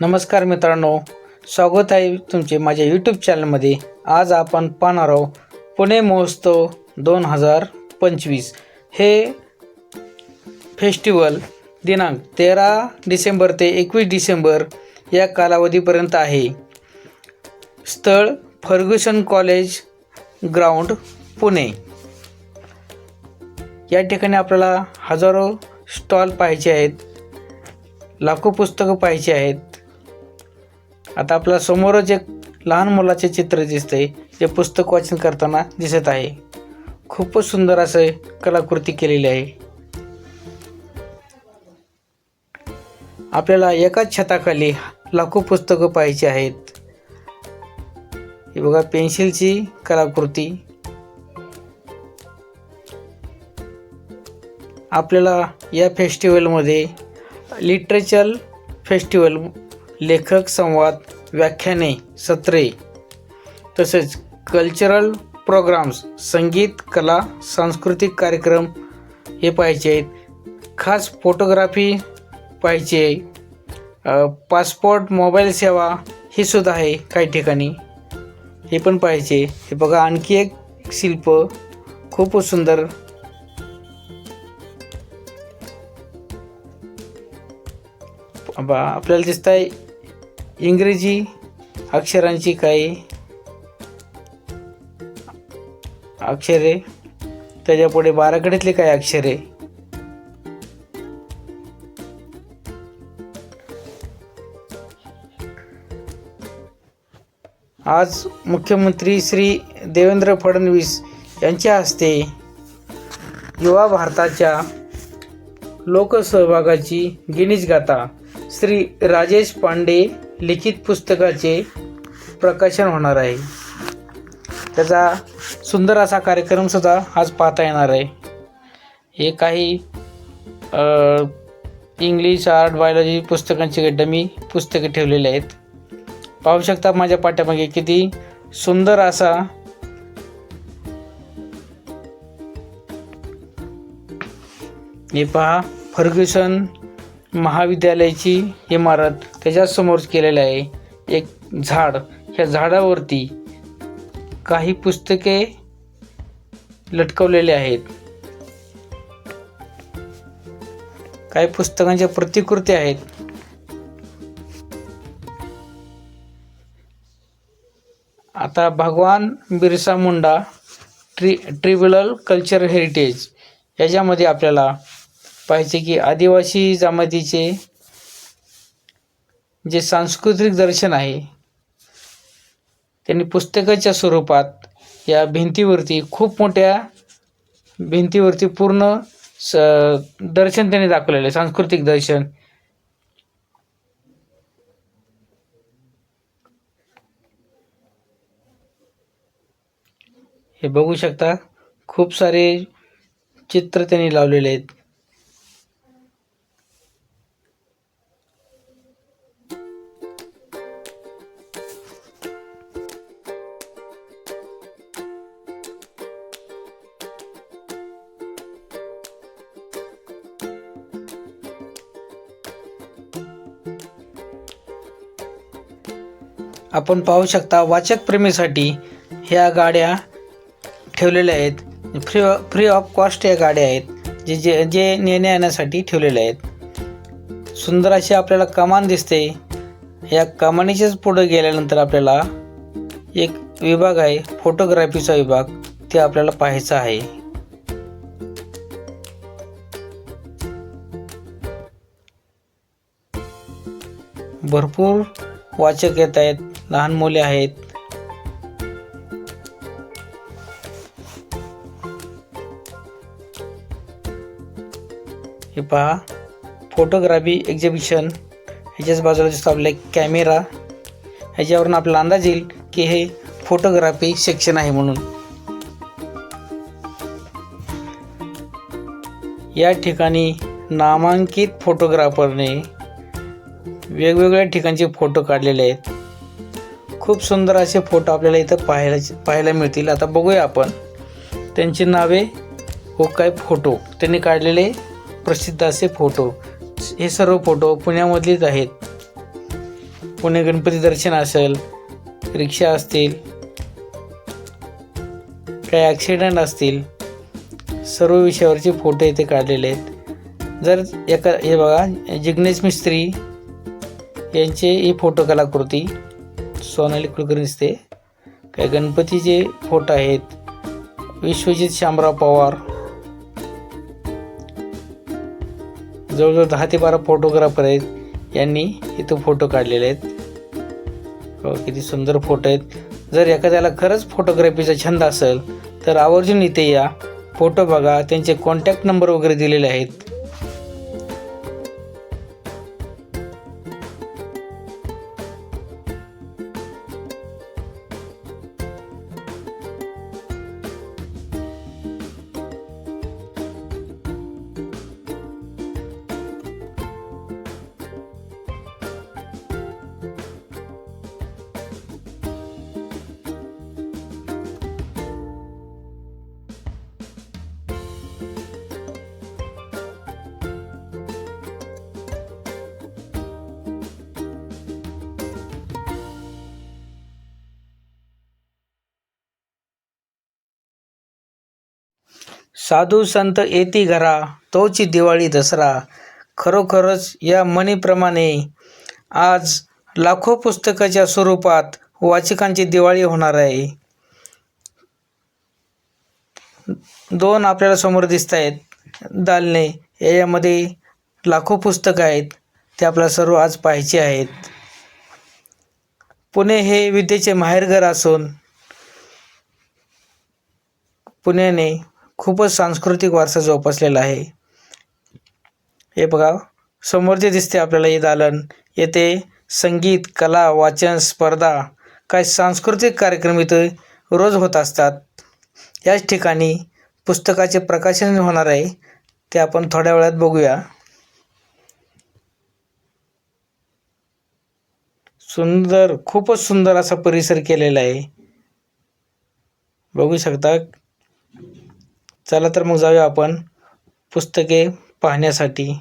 नमस्कार मित्रांनो, स्वागत आहे तुमचे माझ्या यूट्यूब चॅनलमध्ये। आज आपण पाहणार आहोत पुणे महोत्सव 2025 हे फेस्टिवल दिनांक 13 डिसेंबर ते 21 डिसेंबर या कालावधीपर्यंत आहे। स्थळ फर्ग्युसन कॉलेज ग्राउंड पुणे। या ठिकाणी आपल्याला हजारो स्टॉल पाहायचे आहेत, लाखो पुस्तकं पाहायची आहेत। आता आपल्या समोरच एक लहान मुलाचे चित्र दिसते, जे पुस्तक वाचन करताना दिसत आहे। खूपच सुंदर असे कलाकृती केलेली आहे। आपल्याला एकाच छताखाली लाखो पुस्तकं पाहायची आहेत। हे बघा, पेन्सिलची कलाकृती। आपल्याला या फेस्टिवलमध्ये लिटरेचर फेस्टिवल, लेखक संवाद, व्याख्याने, सत्रे, तसेच कल्चरल प्रोग्राम्स, संगीत, कला, सांस्कृतिक कार्यक्रम हे पाहायचे आहेत। खास फोटोग्राफी पाहायची आहे। पासपोर्ट, मोबाईल सेवा ही सुद्धा आहे काही ठिकाणी, हे पण पाहायचे। हे बघा, आणखी एक शिल्प खूपच सुंदर। आपल्याला दिसत आहे इंग्रजी अक्षरांची काही अक्षरे, त्याच्यापुढे बाराखडीतले काही अक्षरे। आज मुख्यमंत्री श्री देवेंद्र फडणवीस यांच्या हस्ते युवा भारताच्या लोकसहभागाची गिनीज गाथा श्री राजेश पांडे लिखित पुस्तकाचे प्रकाशन होणार आहे। त्याचा सुंदर असा कार्यक्रम सुद्धा आज पाहता येणार आहे। हे काही इंग्लिश, आर्ट, बायोलॉजी पुस्तकांची डमी पुस्तके ठेवलेली आहेत। पाहू शकता माझ्या पाठीमागे किती सुंदर असा हे पहा, फर्ग्युसन महाविद्यालयाची इमारत, त्याच्यासमोर केलेलं आहे एक झाड। ह्या झाडावरती काही पुस्तके लटकवलेले आहेत, काही पुस्तकांच्या प्रतिकृती आहेत। आता भगवान Birsa Munda tribunal culture heritage याच्यामध्ये आपल्याला पाहिजे की आदिवासी जमातीचे जे सांस्कृतिक दर्शन आहे, त्यांनी पुस्तकाच्या स्वरूपात या भिंतीवरती, खूप मोठ्या भिंतीवरती पूर्ण दर्शन त्यांनी दाखवलेलं आहे, सांस्कृतिक दर्शन। हे बघू शकता, खूप सारे चित्र त्यांनी लावलेले आहेत। आपण पाहू शकता, वाचक प्रेमीसाठी ह्या गाड्या ठेवलेल्या आहेत। फ्री ऑफ कॉस्ट या गाड्या आहेत, जे नेण्या येण्यासाठी ठेवलेल्या आहेत। सुंदर अशी आपल्याला कमान दिसते। या कमानीच्याच पुढे गेल्यानंतर आपल्याला एक विभाग आहे, फोटोग्राफीचा विभाग, ते आपल्याला पाहायचा आहे। भरपूर वाचक येत आहेत, लहान मुले आहेत। हे पहा, फोटोग्राफी एक्झिबिशन। ह्याच्याच बाजूला दिसतो आपला एक कॅमेरा। ह्याच्यावरून आपल्याला अंदाज येईल की हे फोटोग्राफी सेक्शन आहे म्हणून। या ठिकाणी नामांकित फोटोग्राफरने वेगवेगळ्या ठिकाणचे फोटो काढलेले आहेत। खूप सुंदर असे फोटो आपल्याला इथं पाहायला मिळतील। आता बघूया आपण त्यांची नावे व काय फोटो त्यांनी काढलेले प्रसिद्ध असे फोटो। हे सर्व फोटो पुण्यामधलेच आहेत। पुणे गणपती दर्शन असेल, रिक्षा असतील, काही ॲक्सिडेंट असतील, सर्व विषयावरचे फोटो इथे काढलेले आहेत. जर हे बघा जिग्नेश मिस्त्री यांचे ही फोटो कलाकृती सोनाली कुलकर्णी दिसते. काही गणपतीचे फोटो आहेत. विश्वजित शामराव पवार, जवळजवळ 10 ते 12 फोटोग्राफर आहेत, यांनी इथं फोटो काढलेले आहेत. किती सुंदर फोटो आहेत. जर एखाद्याला खरंच फोटोग्राफीचा छंद असेल तर आवर्जून इथे या, फोटो बघा. त्यांचे कॉन्टॅक्ट नंबर वगैरे दिलेले आहेत. साधू संत येती घरा, तोची दिवाळी दसरा. खरोखरच या म्हणीप्रमाणे आज लाखो पुस्तकाच्या स्वरूपात वाचकांची दिवाळी होणार आहे. 2 आपल्याला समोर दिसत आहेत दालने, यामध्ये लाखो पुस्तकं आहेत. ते आपल्याला सर्व आज पाहायचे आहेत. पुणे हे विद्येचे माहेरघर असून पुण्याने खूपच सांस्कृतिक वारसा जोपासलेला आहे. हे बघा समोर जे दिसते आपल्याला हे दालन, येथे संगीत, कला, वाचन स्पर्धा, काय सांस्कृतिक कार्यक्रम इथे रोज होत असतात. याच ठिकाणी पुस्तकाचे प्रकाशन होणार आहे, ते आपण थोड्या वेळात बघूया. सुंदर, खूपच सुंदर असा परिसर केलेला आहे, बघू शकता. चला तर मग जाऊया आपण पुस्तके पाहण्यासाठी.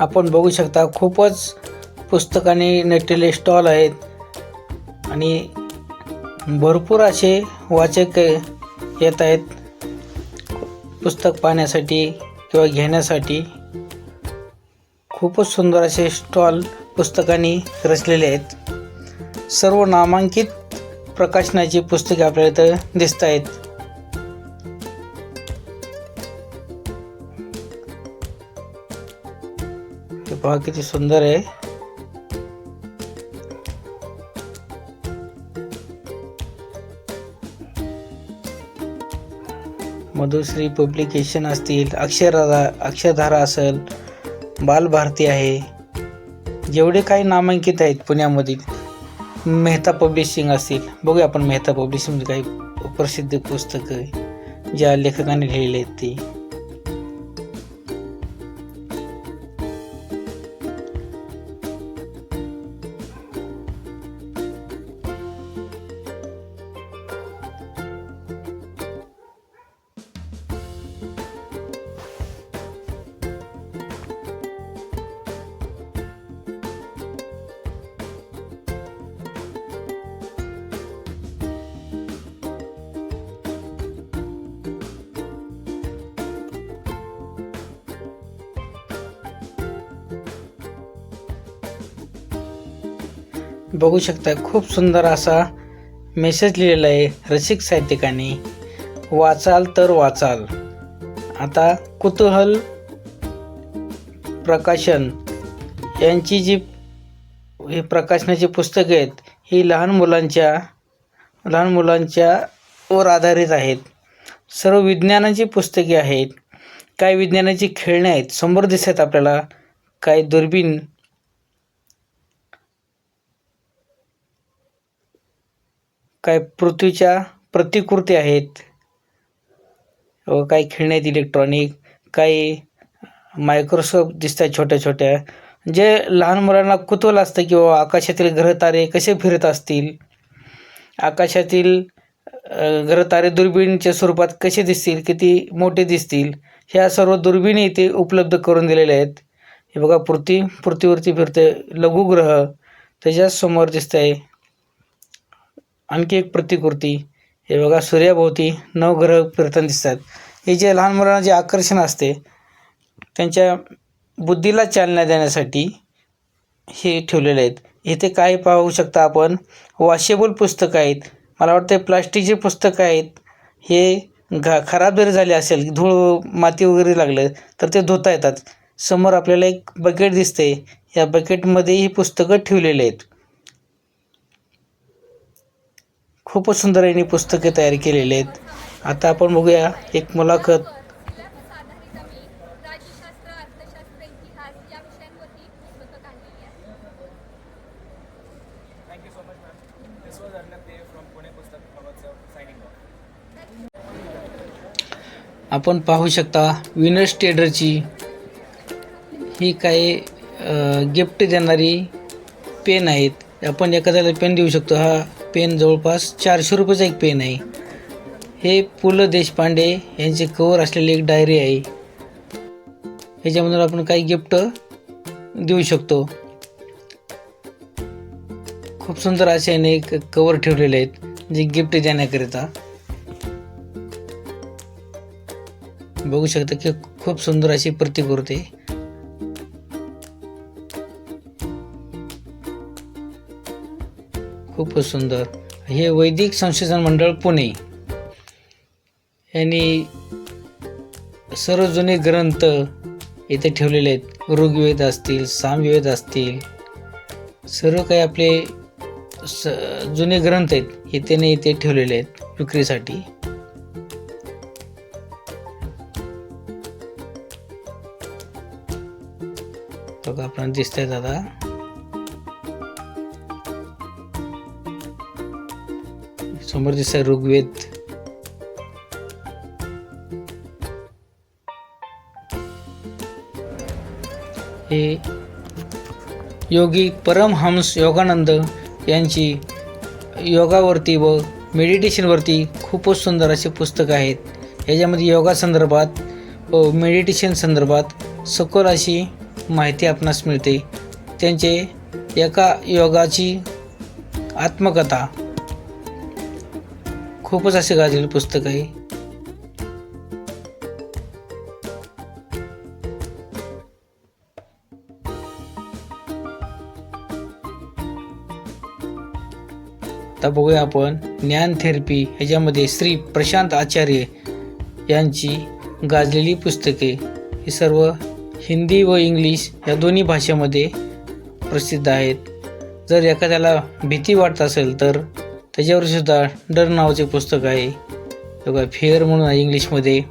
आपण बघू शकता खूपच पुस्तकाने नटलेले स्टॉल आहेत आणि भरपूर असे वाचक येत आहेत पुस्तक पाहण्यासाठी किंवा घेण्यासाठी. खूपच सुंदर असे स्टॉल पुस्तकांनी रचलेले आहेत. सर्व नामांकित प्रकाशनाची पुस्तके आपल्याला इथं दिसत आहेत. पहा किती सुंदर आहे. मधुश्री पब्लिकेशन असतील, अक्षरधारा असेल, बालभारती आहे, जेवढे काही नामांकित आहेत पुण्यामधील, मेहता पब्लिशिंग असतील. बघूया आपण मेहता पब्लिशिंगमध्ये काही प्रसिद्ध पुस्तकं ज्या लेखकांनी लिहिलेली आहेत ती. बघू शकता खूप सुंदर असा मेसेज लिहिलेला आहे रसिक साहित्यिकांनी, वाचाल तर वाचाल. आता कुतूहल प्रकाशन यांची जी ही प्रकाशनाची पुस्तके आहेत ही लहान मुलांच्या वर आधारित आहेत. सर्व विज्ञानाची पुस्तके आहेत. काही विज्ञानाची खेळणे आहेत. समोर दिसत आपल्याला काही दुर्बीण, काही पृथ्वीच्या प्रतिकृती आहेत व काही खेळणे आहेत इलेक्ट्रॉनिक, काही मायक्रोस्कोप दिसतात छोट्या छोट्या, जे लहान मुलांना कुतूहल असतं की बाबा आकाशातील ग्रहतारे कसे फिरत असतील, आकाशातील ग्रहतारे दुर्बिणीच्या स्वरूपात कसे दिसतील, किती मोठे दिसतील, ह्या सर्व दुर्बिणी इथे उपलब्ध करून दिलेल्या आहेत. हे बघा पृथ्वीवरती फिरते लघुग्रह, त्याच्या समोर दिसतंय आणखी एक प्रतिकृती. हे बघा सूर्याभोवती नवग्रह फिरताना दिसतात. हे जे लहान मुलांना जे आकर्षण असते त्यांच्या बुद्धीला चालना देण्यासाठी हे ठेवलेले आहेत. इथे काय पाहू शकता आपण, वॉशेबल पुस्तकं आहेत. मला वाटतं प्लास्टिकची पुस्तकं आहेत. हे खराब जरी झाले असेल, धूळ माती वगैरे लागलं तर ते धुता येतात. समोर आपल्याला एक बकेट दिसते, या बकेटमध्ये ही पुस्तकं ठेवलेली आहेत. खूपच सुंदर यांनी पुस्तके तयार केलेली आहेत. आता आपण बघूया एक मुलाखत. आपण पाहू शकता विनस टेडरची ही काही गिफ्ट देणारी पेन आहेत. आपण एखाद्याला पेन देऊ शकतो. हा पेन जवळपास 400 रुपयाचा एक पेन आहे. हे पु ल देशपांडे यांचे कवर असलेली एक डायरी आहे. ह्याच्यामधून आपण काही गिफ्ट देऊ शकतो. खूप सुंदर असे याने कवर ठेवलेले आहेत जे गिफ्ट देण्याकरिता. बघू शकता की खूप सुंदर अशी प्रतिकृती. खूपच सुंदर. हे वैदिक संशोधन मंडळ पुणे यांनी सर्व जुने ग्रंथ इथे ठेवलेले आहेत. ऋग्वेद असतील, सामवेद असतील, सर्व काही आपले जुने ग्रंथ आहेत हे त्याने इथे ठेवलेले आहेत विक्रीसाठी. बघा आपल्याला दिसतंय दादा. समोर दिसतंय ऋग्वेद. हे योगी परमहंस योगानंद यांची योगावरती व मेडिटेशनवरती खूपच सुंदर असे पुस्तक आहेत. याच्यामध्ये योगा संदर्भात व मेडिटेशन संदर्भात सखोल अशी माहिती आपणास मिळते. त्यांचे एका योगाची आत्मकथा खूपच असे गाजलेले पुस्तक आहे. आता बघूया आपण ज्ञान थेरपी. ह्याच्यामध्ये श्री प्रशांत आचार्य यांची गाजलेली पुस्तके. ही सर्व हिंदी व इंग्लिश या दोन्ही भाषेमध्ये प्रसिद्ध आहेत. जर एखाद्याला भीती वाटत असेल तर त्याच्यावर सुद्धा डर नावाचे पुस्तक आहे. बघा फेअर म्हणून आहे इंग्लिशमध्ये.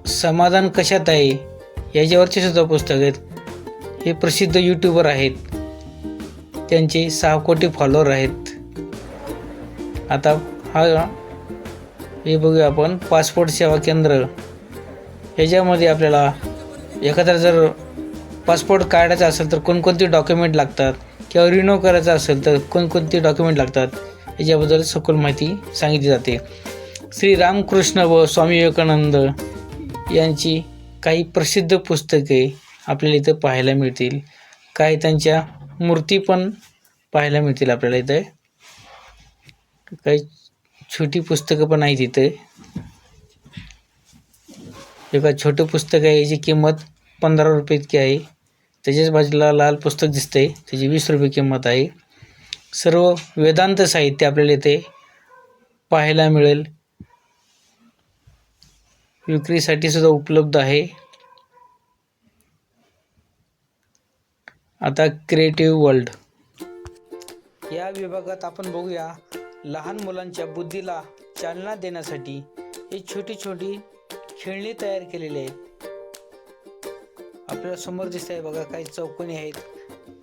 समाधान कशात आहे याच्यावरचे सुद्धा पुस्तक आहेत. हे प्रसिद्ध यूट्यूबर आहेत, त्यांचे 6 कोटी फॉलोअर आहेत. आता हे बघूया आपण पासपोर्ट सेवा केंद्र. ह्याच्यामध्ये आपल्याला एखाद्याला जर पासपोर्ट काढायचा असेल तर कोणकोणते डॉक्युमेंट लागतात किंवा रिन्यू करायचा असेल तर कोणकोणते डॉक्युमेंट लागतात याच्याबद्दल सखोल माहिती सांगितली जाते. श्री रामकृष्ण व स्वामी विवेकानंद यांची काही प्रसिद्ध पुस्तके आपल्याला इथं पाहायला मिळतील. काही त्यांच्या मूर्ती पण पाहायला मिळतील आपल्याला इथे. काही छोटी पुस्तकं पण आहेत इथे. एका छोटं पुस्तक आहे, याची किंमत 15 रुपये इतकी आहे. त्याच्याच बाजूला लाल पुस्तक दिसतंय, त्याची 20 रुपये किंमत आहे. सर्व वेदांत साहित्य आपल्याला इथे पाहायला मिळेल. विक्रीसाठी सुद्धा उपलब्ध आहे. आता क्रिएटिव्ह वर्ल्ड या विभागात आपण बघूया, लहान मुलांच्या बुद्धीला चालना देण्यासाठी ही छोटी छोटी खेळणी तयार केलेली आहेत. आपल्याला समोर दिसत आहे बघा, काही चौकोनी आहेत,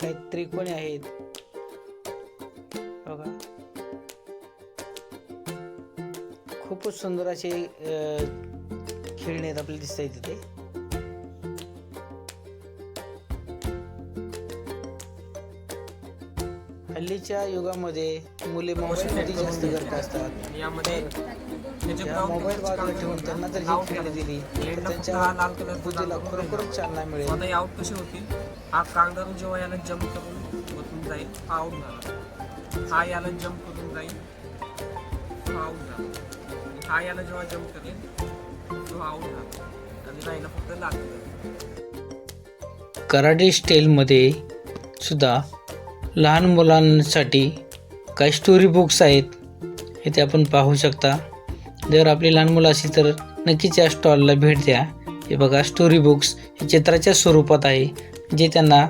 काही त्रिकोणी आहेत बघा. खूपच सुंदर असे खेळणी आहेत आपल्याला दिसत आहेत तिथे. हल्लीच्या युगामध्ये मुले मोबाईलमध्ये जास्त करत असतात. यामध्ये मोबाईल बाजूला ठेवून त्यांना जर ही खेळणी दिली तर त्यांच्या बुद्धीला खरोखरच चालना मिळेल. आता आउट कशी होती, हा कांगारू जेव्हा याला जंप करून बसून जाईल हा आउट झाला, हा याला जंप करून जाईल हा आउट झाला, हा याला जेव्हा जंप करेल तो आउट झाला आणि राहिला फक्त लागतो. कराटे स्टाईलमध्ये सुद्धा लहान मुलांसाठी काही स्टोरी बुक्स आहेत, इथे आपण पाहू शकता. जर आपली लहान मुलं असतील तर नक्कीच या स्टॉलला भेट द्या. हे बघा, स्टोरी बुक्स हे चित्राच्या स्वरूपात आहे, जे त्यांना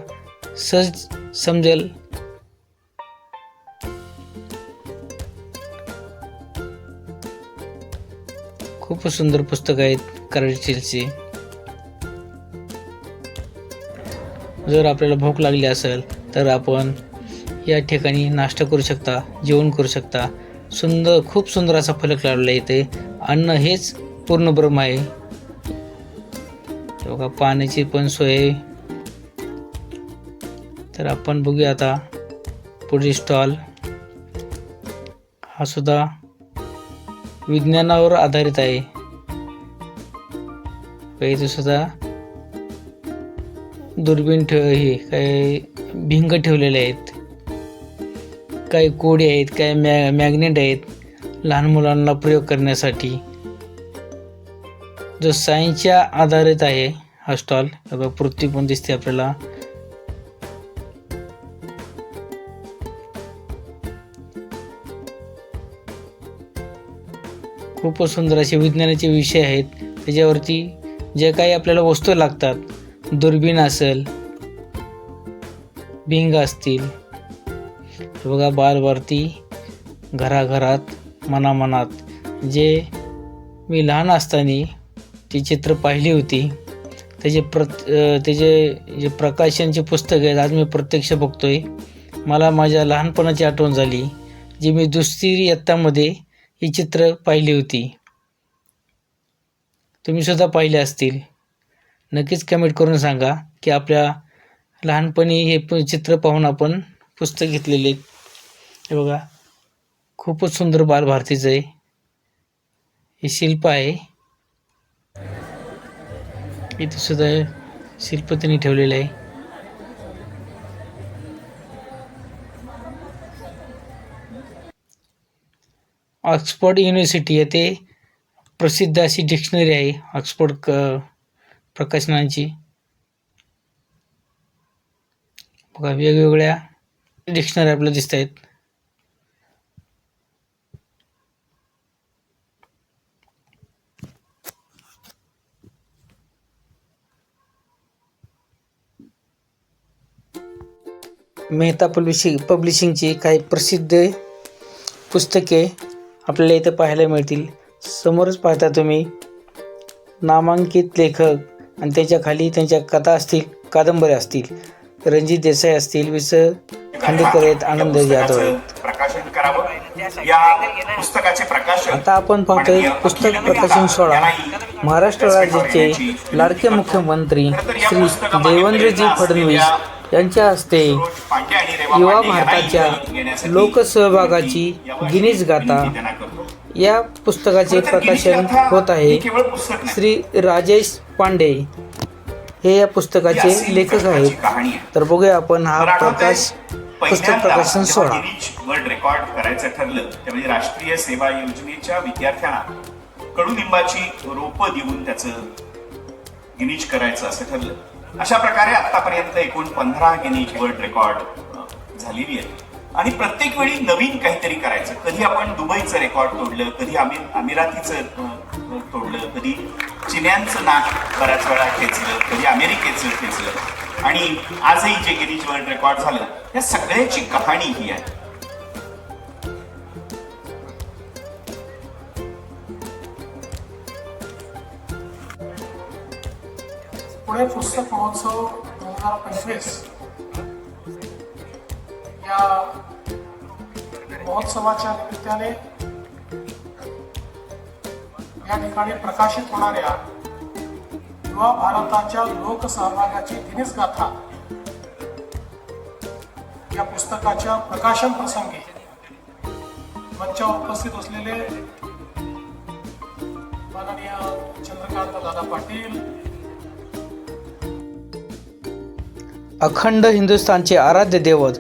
सहज समजेल. खूप सुंदर पुस्तक आहेत कराटे स्टाईलचे. जर आपल्याला भूक लागली असेल तर आपण या ठिकाणी नाश्ता करू शकता, जेवण करू शकता. खूप सुंदर असा फलक लावलेला आहे इथे. अन्न हेच पूर्ण ब्रह्म आहे. बघा, पाण्याची पण सोय आहे. तर आपण बघूया आता पुढील स्टॉल. हा सुद्धा विज्ञानावर आधारित आहे. इथे सुद्धा दुर्बीण हे काही भिंग ठेवलेले आहेत, काही कोडी आहेत, काही मॅग्नेट आहेत लहान मुलांना प्रयोग करण्यासाठी. जो सायन्सच्या आधारित आहे हा स्टॉल. पृथ्वी पण दिसते आपल्याला. खूपच सुंदर असे विज्ञानाचे विषय आहेत. त्याच्यावरती जे काही आपल्याला वस्तू लागतात, दुर्बीण असेल, भिंग असतील, बघा बालभारती घराघरात मनामनात, जे मी लहान असताना ती चित्र पाहिली होती. त्याचे जे प्रकाशनचे पुस्तक आहेत आज मी प्रत्यक्ष बघतोय. मला माझ्या लहानपणाची आठवण झाली, जी मी दुसरी इयत्तामध्ये ही चित्र पाहिली होती. तुम्ही सुद्धा पाहिले असतील. नक्कीच कमेंट करून सांगा की आपल्या लहानपणी हे चित्र पाहून आपण पुस्तक घेतलेले. हे बघा, खूपच सुंदर बालभारतीचं आहे. हे शिल्प आहे. इथे सुद्धा शिल्प त्यांनी ठेवलेलं आहे. ऑक्सफोर्ड युनिव्हर्सिटी येथे प्रसिद्ध अशी डिक्शनरी आहे ऑक्सफोर्ड प्रकाशनांची. बघा, वेगवेगळ्या डिक्शनरी आपल्याला दिसत आहेत. मेहता पब्लिशिंगची काही प्रसिद्ध पुस्तके आपल्याला इथे पाहायला मिळतील. समोरच पाहता तुम्ही नामांकित लेखक आणि त्याच्या खाली त्यांच्या कथा असतील, कादंबऱ्या असतील. रणजित देसाई असतील, विस खांडेकर आहेत, आनंद जाधव आहेत. आता आपण पाहतोय पुस्तक प्रकाशन सोहळा. महाराष्ट्र राज्याचे लाडके मुख्यमंत्री श्री देवेंद्रजी फडणवीस यांच्या हस्ते युवा भारताच्या लोकसहभागाची गिनीज गाथा या पुस्तकाचे प्रकाशन होत आहे. श्री राजेश पांडे हे या पुस्तकाचे लेखक आहेत. तर बघूया आपण हा पुस्तक प्रकाशन सोहळा. वर्ल्ड रेकॉर्ड करायचं ठरलं त्यामध्ये राष्ट्रीय सेवा योजनेच्या विद्यार्थ्यांना कडुलिंबाची रोपं देऊन त्याचं गिनीज करायचं असं ठरलं. अशा प्रकारे आतापर्यंत एकूण 15 गिनीज वर्ल्ड रेकॉर्ड झालेली आहेत आणि प्रत्येक वेळी नवीन काहीतरी करायचं. कधी आपण दुबईचं रेकॉर्ड तोडलं, कधी अमिरातीचं तोडलं, कधी चिन्यांचं नाक बऱ्याच वेळा खेचलं, कधी अमेरिकेचं खेचलं आणि आजही जे गिनीज वर्ल्ड रेकॉर्ड झालं या सगळ्याची कहाणी ही आहे. पुणे पुस्तक महोत्सव 2025 या महोत्सवाच्या निमित्ताने या ठिकाणी प्रकाशित होणाऱ्या युवा भारताच्या लोकसहभागाची गिनीज गाथा या पुस्तकाच्या प्रकाशन प्रसंगी मंचावर उपस्थित असलेले माननीय चंद्रकांत दादा पाटील, अखंड हिंदुस्थानचे आराध्य दैवत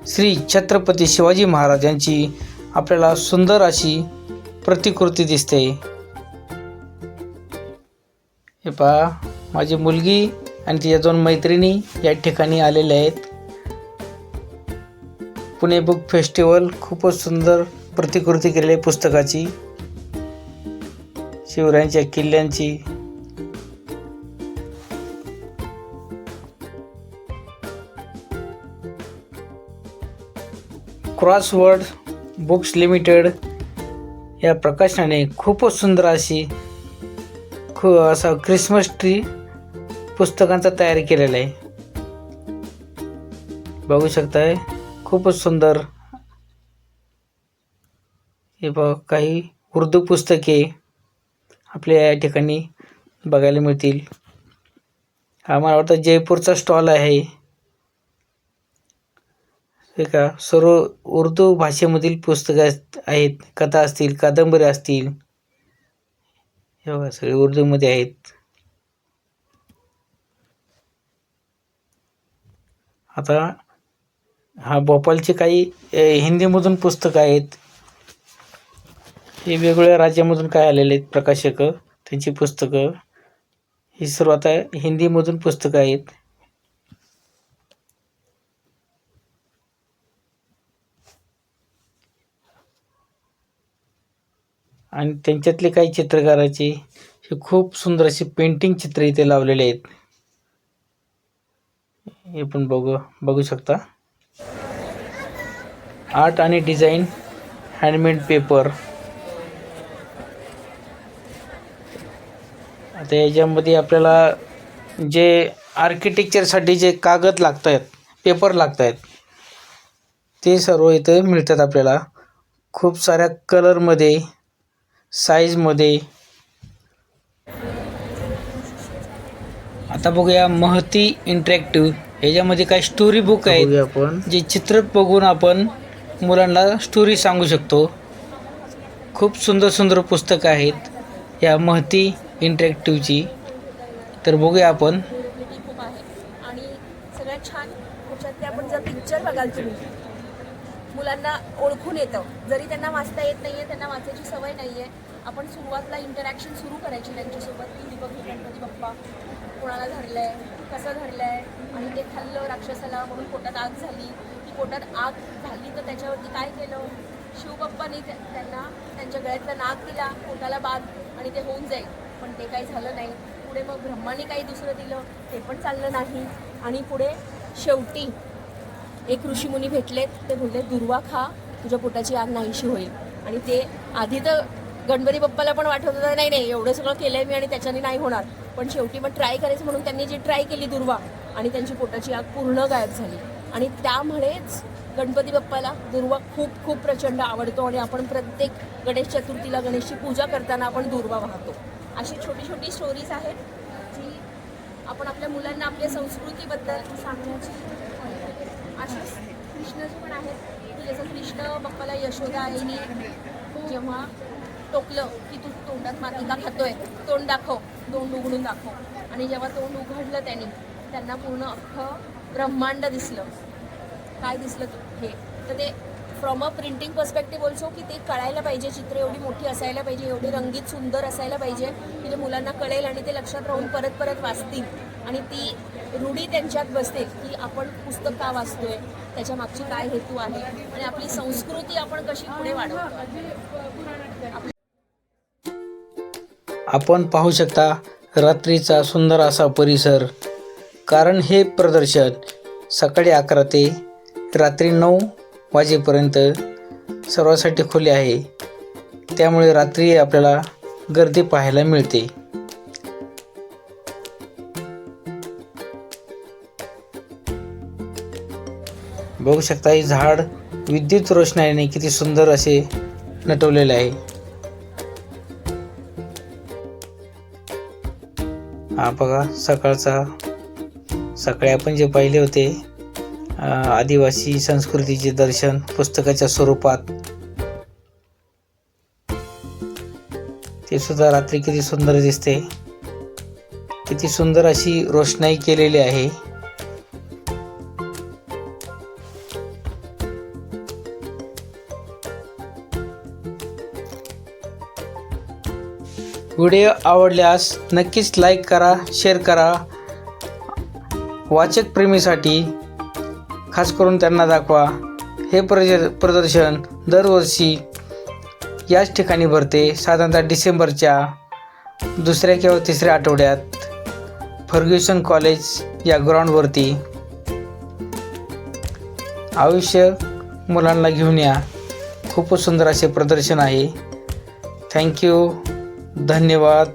श्री छत्रपती शिवाजी महाराज यांची आपल्याला सुंदर अशी प्रतिकृती दिसते. हे पहा, माझी मुलगी आणि तिच्या 2 मैत्रिणी या ठिकाणी आलेल्या आहेत. पुणे बुक फेस्टिवल खूपच सुंदर प्रतिकृती केलेली आहे पुस्तकाची, शिवरायांच्या किल्ल्यांची. क्रॉसवर्ड बुक्स लिमिटेड या प्रकाशनाने खूपच सुंदर अशी असा क्रिसमस ट्री पुस्तकांचा तयार केलेला आहे. बघू शकताय, खूपच सुंदर. हे बघ, काही उर्दू पुस्तके आपल्या या ठिकाणी बघायला मिळतील. हा मला वाटतं जयपूरचा स्टॉल आहे. हे का, सर्व उर्दू भाषेमधील पुस्तकं आहेत, कथा असतील, कादंबरी असतील, हे बघा सगळे उर्दूमध्ये आहेत. आता हा भोपाळचे काही हिंदीमधून पुस्तकं आहेत. हे वेगवेगळ्या राज्यामधून काय आलेले आहेत प्रकाशक, त्यांची पुस्तकं. ही सर्व आता हिंदीमधून पुस्तकं आहेत. आणि त्यांच्यातले काही चित्रकाराचे हे खूप सुंदर असे पेंटिंग चित्र इथे लावलेले आहेत. हे पण बघू शकता. आर्ट आणि डिझाईन, हँडमेड पेपर. आता याच्यामध्ये आपल्याला जे आर्किटेक्चरसाठी जे कागद लागत आहेत, पेपर लागत आहेत, ते सर्व इथे मिळतात आपल्याला खूप साऱ्या कलरमध्ये, साईजमध्ये. आता बघूया महती इंटरॅक्टिव्ह. ह्याच्यामध्ये काही स्टोरी बुक आहेत आपण, जे चित्र बघून आपण मुलांना स्टोरी सांगू शकतो. खूप सुंदर सुंदर पुस्तकं आहेत या महती इंटरॅक्टिव्हची. तर बघूया आपण. खूप आहे आणि सगळ्यात छान त्याच्यात आपण जर पिक्चर बघाल तुम्ही, मुलांना ओळखून येतं. जरी त्यांना वाचता येत नाही आहे, त्यांना वाचायची सवय नाही आहे, आपण सुरुवातीला इंटरॅक्शन सुरू करायची त्यांच्यासोबत. की दीपक गणपती बाप्पा कोणाला धरलं आहे, कसं धरलं आहे, आणि ते खाल्लं राक्षसाला म्हणून पोटात आग झाली. ती पोटात आग झाली तर त्याच्यावरती काय केलं, शिवबाप्पाने त्यांना त्यांच्या गळ्यातलं नाग दिला, पोटाला बाग, आणि ते होऊन जाईल. पण ते काही झालं नाही. पुढे मग ब्रह्माने काही दुसरं दिलं, ते पण चाललं नाही. आणि पुढे शेवटी एक ऋषीमुनी भेटलेत. ते बोलले, दुर्वा खा, तुझ्या पोटाची आग नाहीशी होईल. आणि ते आधी तर गणपती बाप्पाला पण वाटत होतं नाही नाही एवढं सगळं केलं आहे मी आणि त्याच्याने नाही होणार. पण शेवटी मग ट्राय करायचं म्हणून त्यांनी जी ट्राय केली दुर्वा, आणि त्यांची पोटाची आग पूर्ण गायब झाली. आणि त्यामुळेच गणपती बाप्पाला दुर्वा खूप खूप प्रचंड आवडतो. आणि आपण प्रत्येक गणेश चतुर्थीला गणेशची पूजा करताना आपण दुर्वा वाहतो. अशी छोटी छोटी स्टोरीज आहेत जी आपण आपल्या मुलांना आपल्या संस्कृतीबद्दल सांगण्याची. अशीच कृष्णाची पण आहेत की जसं कृष्ण बाप्पाला यशोदा आईने जेव्हा टोकलं की तू तोंडात माती का खातोय, तोंड दाखव, तोंड उघडून दाखव. आणि जेव्हा तोंड उघडलं त्यांना पूर्ण अख्खं ब्रह्मांड दिसलं. काय दिसलं हे तर ते from a printing perspective also की ते कळायला पाहिजे, चित्र एवढी मोठी असायला पाहिजे, एवढी रंगीत सुंदर असायला पाहिजे की ते मुलांना कळेल आणि ते लक्षात राहून परत परत वाचतील. आणि ती रूढी त्यांच्यात बसतील की आपण पुस्तक का वाचतोय, त्याच्या मागची काय हेतू आहे आणि आपली संस्कृती आपण कशी पुढे वाढवतो. आपण पाहू शकता रात्रीचा सुंदर असा परिसर, कारण हे प्रदर्शन सकाळी 11 ते रात्री 9 वाजेपर्यंत सर्वांसाठी खुले आहे. त्यामुळे रात्री आपल्याला गर्दी पाहायला मिळते. बघू शकता हे झाड विद्युत रोषणाईने किती सुंदर असे नटवलेले आहे. हा बघा सकाळी आपण जे पाहिले होते आदिवासी संस्कृतीचे दर्शन पुस्तकाच्या स्वरूपात, ते सुद्धा रात्री किती सुंदर दिसते. किती सुंदर अशी रोषणाई केलेली आहे. व्हिडिओ आवडल्यास नक्कीच लाईक करा, शेअर करा. वाचक प्रेमीसाठी खास करून त्यांना दाखवा. हे प्रदर्शन दरवर्षी याच ठिकाणी भरते, साधारणतः डिसेंबरच्या 2ऱ्या किंवा 3ऱ्या आठवड्यात फर्ग्युसन कॉलेज या ग्राउंडवरती. आयुष्य मुलांना घेऊन या. खूपच सुंदर असे प्रदर्शन आहे. थँक्यू. धन्यवाद.